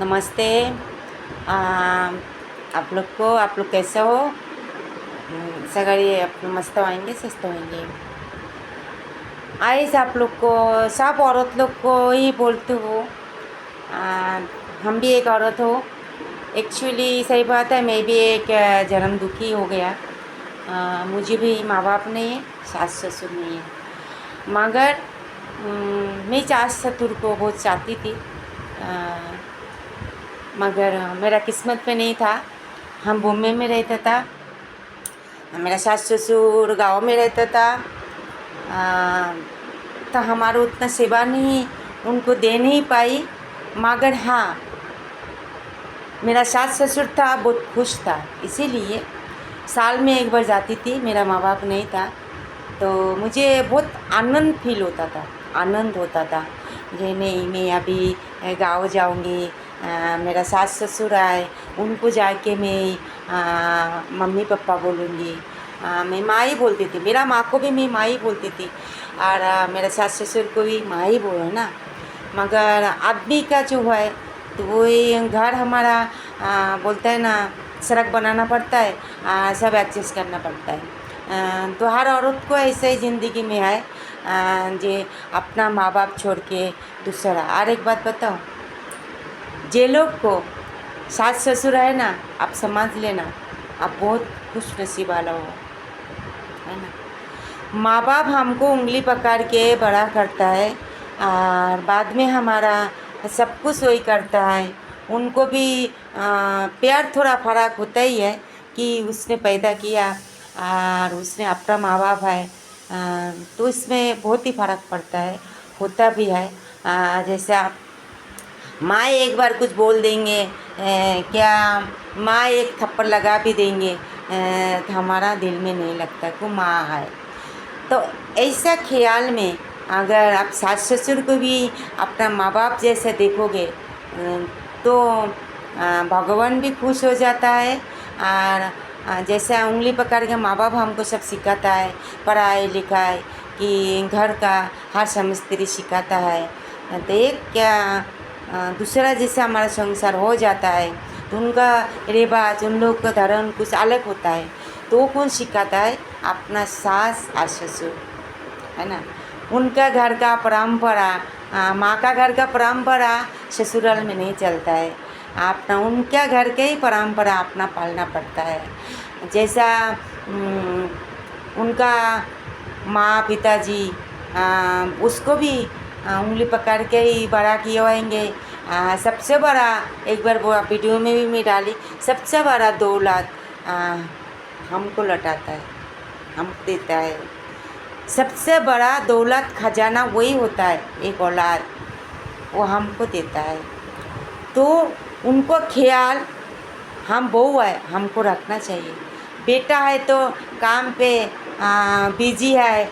नमस्ते। आ, आप लोग कैसे हो? सगळे आप मस्त होंगे, स्वस्थ होंगे। आइस आप लोग को, सब औरत लोग को ही बोलते हो। हम भी एक औरत हो। एक्चुअली सही बात है, मैं भी एक जन्म दुखी हो गया। मुझे भी माँ बाप नहीं है, सास ससुर नहीं है। मगर मैं सास ससुर को बहुत चाहती थी, मगर मेरा किस्मत में नहीं था। हम बॉम्बे में रहता था, मेरा सास ससुर गाँव में रहता था। तो हमारा उतना सेवा नहीं उनको दे नहीं पाई। मगर हाँ, मेरा सास ससुर था, बहुत खुश था, इसीलिए साल में एक बार जाती थी। मेरा माँ बाप नहीं था तो मुझे बहुत आनंद फील होता था, आनंद होता था। ये नहीं, मैं अभी गाँव जाऊंगी, मेरा सास ससुर आए, उनको जाके मैं मम्मी पापा बोलूँगी। मैं माँ ही बोलती थी, मेरा माँ को भी मैं माँ ही बोलती थी, और मेरा सास ससुर को भी माँ ही बोलो ना। मगर आदमी का जो है तो वो ये घर हमारा बोलता है ना, सड़क बनाना पड़ता है, सब एडजस्ट करना पड़ता है। तो हर औरत को ऐसे ही ज़िंदगी में है, जे अपना माँ बाप छोड़ के दूसरा। और एक बात बताओ, जे लोग को सास ससुर है ना, आप समझ लेना, आप बहुत खुश नसीब वाला हो, है ना। माँ बाप हमको उंगली पकड़ के बड़ा करता है, और बाद में हमारा सब कुछ वही करता है। उनको भी प्यार थोड़ा फ़र्क होता ही है कि उसने पैदा किया और उसने अपना माँ बाप है, तो इसमें बहुत ही फ़र्क पड़ता है, होता भी है। जैसे आप माँ एक बार कुछ बोल देंगे, क्या माँ एक थप्पड़ लगा भी देंगे, तो हमारा दिल में नहीं लगता कि माँ है। तो ऐसा ख्याल में अगर आप सास ससुर को भी अपना माँ बाप जैसे देखोगे, तो भगवान भी खुश हो जाता है। और जैसे उंगली पकड़ के माँ बाप हमको सब सिखाता है, पढ़ाई लिखाई कि घर का हर समस्ती सिखाता है। तो एक क्या दूसरा जैसे हमारा संसार हो जाता है, तो उनका रिवाज, उन लोग का धर्म कुछ अलग होता है, तो कौन सिखाता है? अपना सास और ससुर, है ना। उनका घर का परंपरा, माँ का घर का परंपरा ससुराल में नहीं चलता है। अपना उनका घर के ही परंपरा अपना पालना पड़ता है। जैसा उनका माँ पिताजी, उसको भी उंगली पकड़ के ही बड़ा किए होंगे। सबसे बड़ा, एक बार वो वीडियो में भी मैं डाली, सबसे बड़ा दौलत हमको लौटाता है, हमको देता है। सबसे बड़ा दौलत खजाना वही होता है, एक औलाद, वो हमको देता है। तो उनको ख्याल, हम बहू है, हमको रखना चाहिए। बेटा है तो काम पे बिजी है,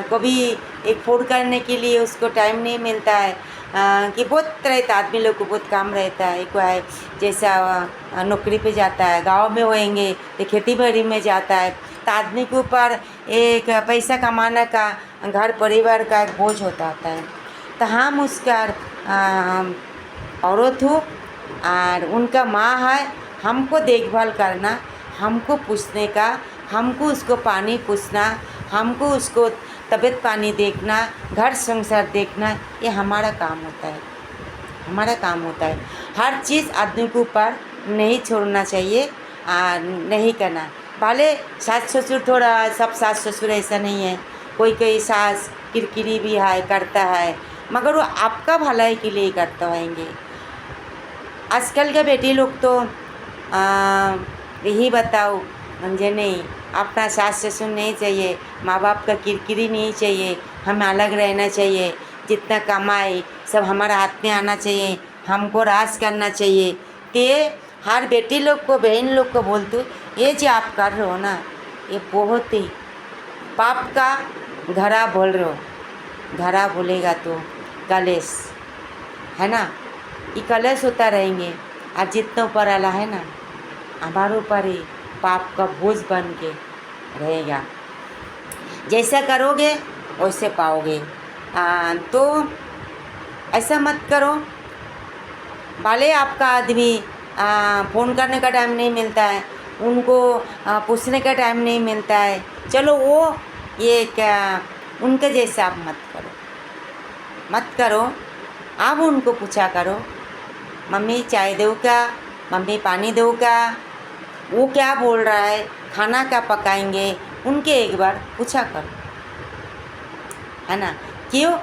कभी एक फ़ोन करने के लिए उसको टाइम नहीं मिलता है, कि बहुत रहता, आदमी लोग को बहुत काम रहता है। कोई है जैसा नौकरी पे जाता है, गांव में होएंगे तो खेती बाड़ी में जाता है, तो आदमी के ऊपर एक पैसा कमाने का, घर परिवार का एक बोझ होता है। तो हम उसका औरत हूँ और उनका माँ है, हमको देखभाल करना, हमको पूछने का, हमको उसको पानी पूछना, हमको उसको तबीयत पानी देखना, घर संसार देखना, ये हमारा काम होता है, हमारा काम होता है। हर चीज़ आदमी के ऊपर नहीं छोड़ना चाहिए, नहीं करना। भले सास ससुर, थोड़ा सब सास ससुर ऐसा नहीं है, कोई कोई सास किरकिरी भी है, करता है, मगर वो आपका भलाई के लिए करते होंगे। आजकल के बेटी लोग तो यही बताओ, मुझे नहीं, अपना सास ससुर नहीं चाहिए, माँ बाप का किरकिरी नहीं चाहिए, हमें अलग रहना चाहिए, जितना कमाए सब हमारा हाथ में आना चाहिए, हमको राज करना चाहिए। तो ये हर बेटी लोग को, बहन लोग को बोलती हूँ, ये जो आप कर रहे हो ना, ये बहुत ही पाप का घड़ा बोल रहे हो। घड़ा बोलेगा तो कलेश, है ना, ये कलेश होता रहेंगे। और जितना ऊपर वाला है ना, हमारे ऊपर ही पाप का बोझ बन के रहेगा। जैसा करोगे वैसे पाओगे। तो ऐसा मत करो भले आपका आदमी फ़ोन करने का टाइम नहीं मिलता है, उनको पूछने का टाइम नहीं मिलता है, चलो वो ये क्या उनके जैसे आप मत करो। आप उनको पूछा करो, मम्मी चाय दो क्या, मम्मी पानी दो क्या, वो क्या बोल रहा है, खाना क्या पकाएंगे, उनके एक बार पूछा करो, है ना। क्यों?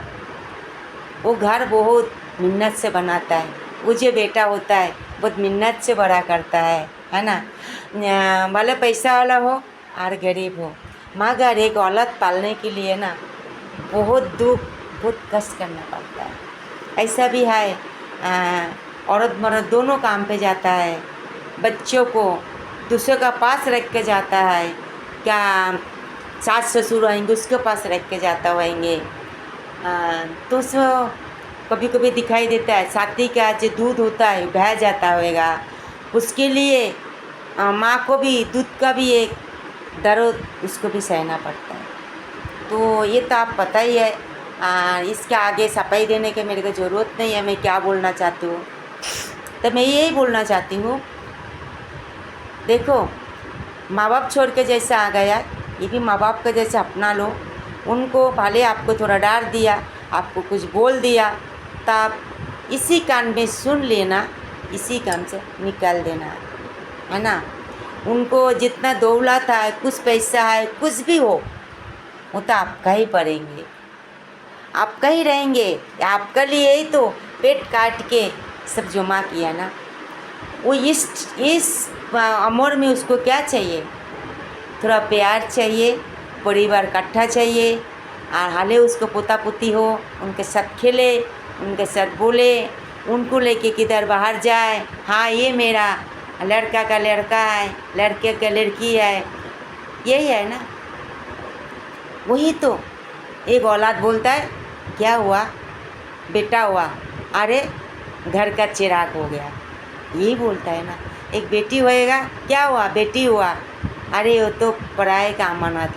वो घर बहुत मिन्नत से बनाता है, वो जो बेटा होता है बहुत मिन्नत से बड़ा करता है ना। भले पैसा वाला हो और गरीब हो, मगर एक औलाद पालने के लिए ना बहुत दुख बहुत कष्ट करना पड़ता है। ऐसा भी है, औरत मर्द दोनों काम पे जाता है, बच्चों को दूसरों का पास रख के जाता है, क्या सास ससुर रहेंगे उसके पास रख के जाता होएंगे, तो उसको कभी कभी दिखाई देता है साथी का जो दूध होता है बह जाता होएगा, उसके लिए माँ को भी दूध का भी एक दर्द उसको भी सहना पड़ता है। तो ये तो आप पता ही है, इसके आगे सफाई देने की मेरे को ज़रूरत नहीं है। मैं क्या बोलना चाहती हूँ, तो मैं यही बोलना चाहती हूँ, देखो माँ बाप छोड़ के जैसे आ गया, ये भी माँ बाप का जैसे अपना लो। उनको भले आपको थोड़ा डांट दिया, आपको कुछ बोल दिया, तब इसी कान में सुन लेना, इसी कान से निकाल देना, है ना। उनको जितना दौलत है, कुछ पैसा है, कुछ भी हो, वो तो आपका ही पड़ेंगे, आपका ही रहेंगे। आपका लिए ही तो पेट काट के सब जमा किया ना। वो इस उम्र में उसको क्या चाहिए, थोड़ा प्यार चाहिए, परिवार इकट्ठा चाहिए, और हाले उसको पोता पोती हो, उनके साथ खेले, उनके साथ बोले, उनको लेके किधर बाहर जाए, हाँ ये मेरा लड़का का लड़का है, लड़के का लड़की है, यही है ना। वही तो एक औलाद बोलता है क्या हुआ, बेटा हुआ, अरे घर का चिराग हो गया, यही बोलता है ना। एक बेटी होएगा, क्या हुआ, बेटी हुआ, अरे वो तो पराये का अमानत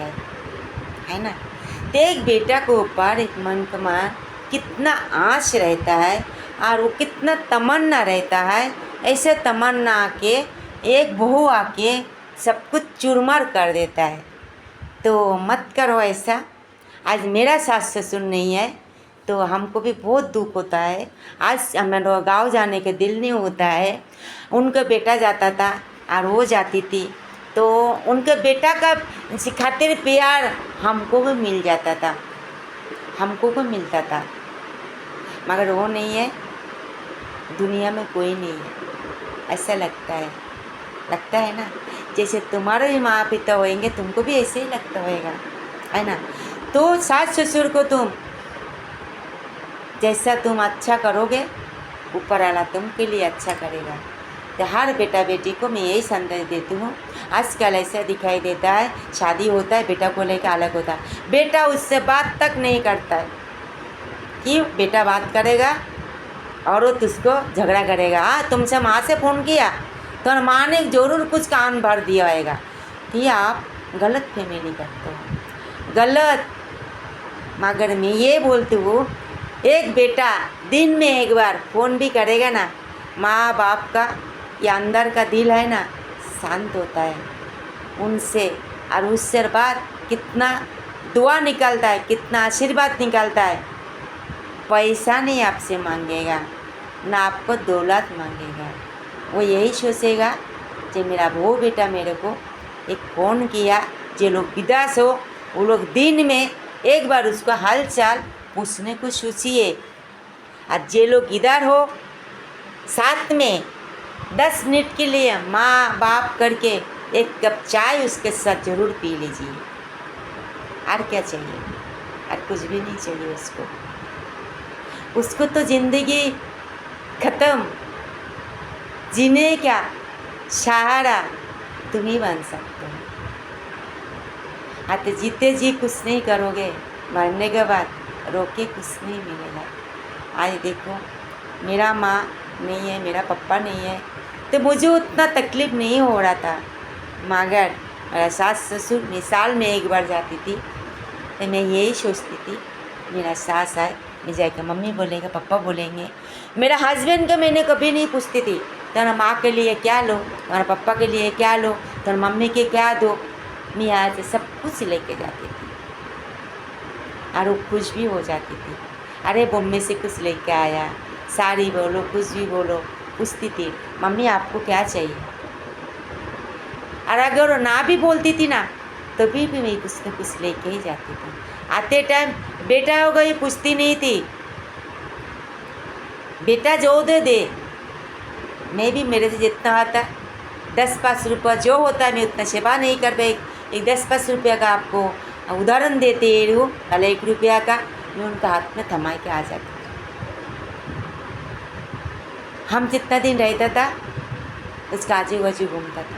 है ना। तो एक बेटा के ऊपर एक मन का मान कितना आश रहता है, और वो कितना तमन्ना रहता है, ऐसे तमन्ना आके एक बहू आके सब कुछ चूरमार कर देता है। तो मत करो ऐसा। आज मेरा सास ससुर नहीं है तो हमको भी बहुत दुख होता है। आज मेरा गाँव जाने का दिल नहीं होता है। उनका बेटा जाता था और वो जाती थी, तो उनके बेटा का खातिर प्यार हमको भी मिल जाता था, हमको भी मिलता था, मगर वो नहीं है, दुनिया में कोई नहीं है। ऐसा लगता है ना, जैसे तुम्हारे भी माँ पिता होएंगे, तुमको भी ऐसे ही लगता होएगा, है ना। तो सास ससुर को तुम जैसा तुम अच्छा करोगे, ऊपर वाला तुमके लिए अच्छा करेगा। तो हर बेटा बेटी को मैं यही संदेश देती हूँ। आजकल ऐसा दिखाई देता है, शादी होता है बेटा को लेकर अलग होता है, बेटा उससे बात तक नहीं करता है। क्यों? बेटा बात करेगा और वो तुझको झगड़ा करेगा, हाँ तुमसे माँ से फ़ोन किया तो माँ ने ज़रूर कुछ कान भर दिया होगा। कि आप गलत फहमी करते हो, गलत। मगर मैं ये बोलती हूँ, एक बेटा दिन में एक बार फ़ोन भी करेगा ना, माँ बाप का या अंदर का दिल है ना शांत होता है उनसे, और उससे बाद कितना दुआ निकलता है, कितना आशीर्वाद निकलता है। पैसा नहीं आपसे मांगेगा, ना आपको दौलत मांगेगा, वो यही सोचेगा कि मेरा वो बेटा मेरे को एक फ़ोन किया। जो लोग विदेश हो वो लोग दिन में एक बार उसका हाल चाल पूछने को सोचिए, और जे लोग इधर हो साथ में 10 मिनट के लिए माँ बाप करके एक कप चाय उसके साथ ज़रूर पी लीजिए। और क्या चाहिए, और कुछ भी नहीं चाहिए उसको तो ज़िंदगी ख़त्म, जीने का सहारा तुम ही बन सकते हो। हाँ तो जीते जी कुछ नहीं करोगे, मरने के बाद रोके कुछ नहीं मिलेगा। आज देखो मेरा माँ नहीं है, मेरा पापा नहीं है, तो मुझे उतना तकलीफ़ नहीं हो रहा था, मगर मेरा सास ससुर मैं साल में एक बार जाती थी, तो मैं यही सोचती थी मेरा सास आए, मैं जाकर मम्मी बोलेगा पापा बोलेंगे, मेरा हस्बैंड का मैंने कभी नहीं पूछती थी तुम्हारा माँ के लिए क्या लो, तुम्हारा पापा के लिए क्या लो, तुम्हारी मम्मी के क्या दो। मैं यहाँ से सब कुछ लेके जाती थी और वो खुश भी हो जाती थी। अरे बॉम्बे से कुछ लेके आया, साड़ी बोलो कुछ भी बोलो, पूछती थी मम्मी आपको क्या चाहिए। और अगर वो ना भी बोलती थी ना तभी भी मैं कुछ न कुछ लेके ही जाती थी। आते टाइम बेटा हो गई पूछती नहीं थी, बेटा जो दे मैं भी मेरे से जितना आता 10-5 रुपया जो होता है मैं उतना सेवा नहीं कर पाई। एक 10-5 रुपया का आपको उदाहरण देते हूँ, पहले 1 रुपया का मैं उनका हाथ में थमा के आ जाती। हम जितना दिन रहता था उसका आजू बाजू घूमता था।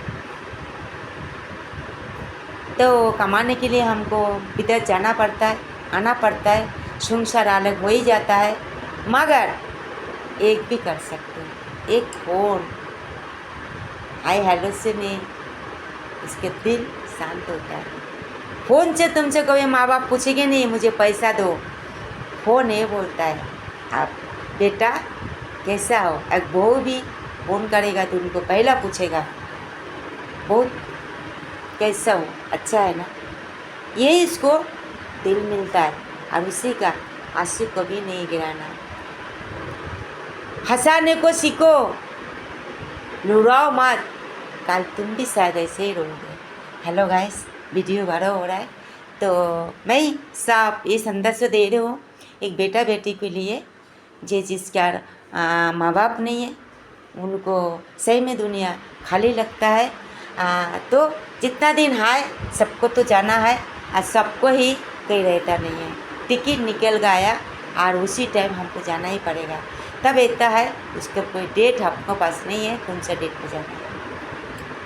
तो कमाने के लिए हमको विदेश जाना पड़ता है, आना पड़ता है, संसार अलग हो ही जाता है, मगर एक भी कर सकते हैं, एक फ़ोन हाय हेलो से में इसके दिल शांत होता है। फ़ोन से तुमसे कभी माँ बाप पूछेंगे नहीं मुझे पैसा दो, फ़ोन ये बोलता है आप बेटा कैसा हो। एक बहू भी फ़ोन करेगा तो उनको पहला पूछेगा बहुत कैसा हो, अच्छा है ना। यही इसको दिल मिलता है और उसी का आंसू कभी नहीं गिराना। हंसाने को सीखो, रुलाओ मत, कल तुम भी शायद ऐसे ही रोओगे। हेलो गाइस, वीडियो बड़ा हो रहा है तो मैं सब ये संदेश दे रही हूँ एक बेटा बेटी के लिए जिसका माँ बाप नहीं है, उनको सही में दुनिया खाली लगता है। तो जितना दिन है सबको तो जाना है और सबको ही कहीं रहता नहीं है। टिकट निकल गया और उसी टाइम हमको जाना ही पड़ेगा। तब रहता है उसका कोई डेट आपके पास नहीं है कौन सा डेट पर जाना है।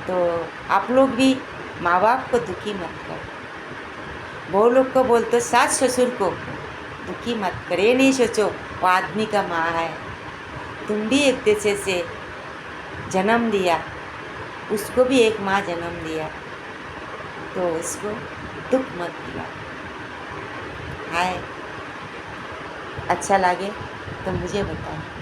तो आप लोग भी माँ बाप को दुखी मत करो। वो लोग को बोलते सास ससुर को दुखी मत कर, ये नहीं सोचो वो आदमी का माँ है, तुम भी एक दूसरे से जन्म दिया, उसको भी एक माँ जन्म दिया, तो उसको दुख मत दिया। हाय अच्छा लगे तो मुझे बताएं।